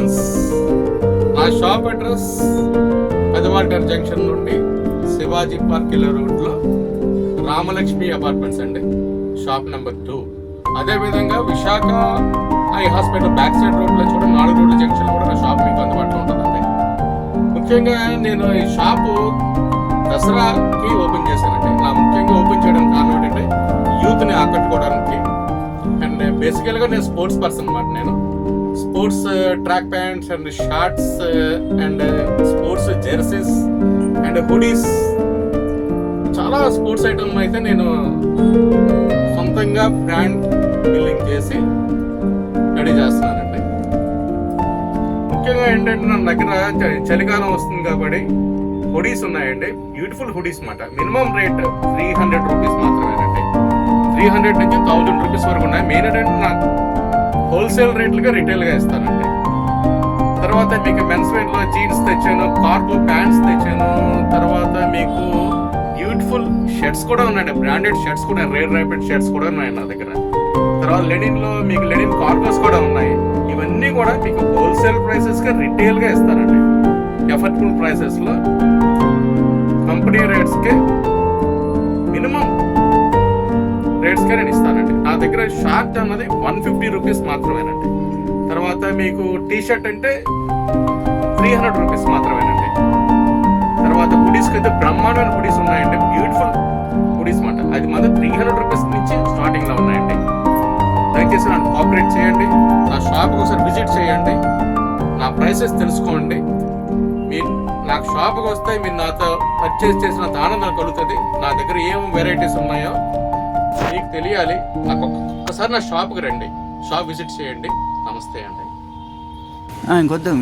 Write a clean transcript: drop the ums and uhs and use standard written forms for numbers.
Sons. నా shop address పెదవాల్టర్ junction నుండి Shivaji park రోడ్లో రామలక్ష్మి అపార్ట్మెంట్స్ అండి, షాప్ నెంబర్ 2. అదేవిధంగా Visakha eye hospital back side రోడ్లో కూడా 4 రోడ్ల జంక్షన్ కూడా నా షాప్ మీకు అందుబాటులో ఉంటుందండి. ముఖ్యంగా నేను ఈ షాపు దసరాకి ఓపెన్ చేశానండి. నా ముఖ్యంగా ఓపెన్ చేయడానికి కారణం ఏంటంటే యూత్ని ఆకట్టుకోవడానికి. అండ్ బేసికల్గా నేను స్పోర్ట్స్ పర్సన్ అన్నమాట. నేను sports track pants and shorts and sports jerseys and hoodies, చాలా స్పోర్ట్స్ ఐటమ్ అయితే నేను సొంతంగా బ్రాండ్ బిల్డింగ్ చేసి రెడీ చేస్తున్నానండి. ముఖ్యంగా ఏంటంటే నా దగ్గర చలికాలం వస్తుంది కాబట్టి హుడీస్ ఉన్నాయండి, బ్యూటిఫుల్ హుడీస్ మాట. మినిమం రేట్ 300 రూపీస్ మాత్రమేనండి. 300 నుంచి 1000 రూపీస్ వరకు ఉన్నాయి. మెయిన్ ఏంటంటే నాకు హోల్సేల్ రేట్లుగా రిటైల్గా ఇస్తానండి. తర్వాత మీకు మెన్స్ వేర్లో జీన్స్ తెచ్చాను, కార్గో ప్యాంట్స్ తెచ్చాను. తర్వాత మీకు బ్యూటిఫుల్ షర్ట్స్ కూడా ఉన్నాయండి, బ్రాండెడ్ షర్ట్స్ కూడా, రేర్ రైపెడ్ షర్ట్స్ కూడా ఉన్నాయి నా దగ్గర. తర్వాత లెనిన్లో మీకు లెనిన్ కార్గోస్ కూడా ఉన్నాయి. ఇవన్నీ కూడా మీకు హోల్సేల్ ప్రైసెస్గా రిటైల్గా ఇస్తానండి. ఎఫర్టబుల్ ప్రైసెస్లో కంపెనీ రేట్స్కి మినిమం రేట్స్కే నేను ఇస్తానండి. నా దగ్గర షార్ట్ అన్నది 150 రూపీస్ మాత్రమేనండి. తర్వాత మీకు టీ షర్ట్ అంటే 300 రూపీస్ మాత్రమేనండి. తర్వాత హుడీస్కి అయితే బ్రహ్మాండమైన హుడీస్ ఉన్నాయండి, బ్యూటిఫుల్ హుడీస్ మాట. అది మాత్రం 300 రూపీస్ నుంచి స్టార్టింగ్లో ఉన్నాయండి. దయచేసి నన్ను కోఆపరేట్ చేయండి, నా షాప్కి ఒకసారి విజిట్ చేయండి, నా ప్రైసెస్ తెలుసుకోండి. మీరు నాకు షాప్కి వస్తే మీరు నాతో పర్చేస్ చేసినంత ఆనందం కలుగుతుంది. నా దగ్గర ఏం వెరైటీస్ ఉన్నాయో మీకు తెలియాలి. నాకు ఒక్కసారి నా షాప్కి రండి, షాప్ విజిట్ చేయండి. నమస్తే అండి. ఇంకొద్దాం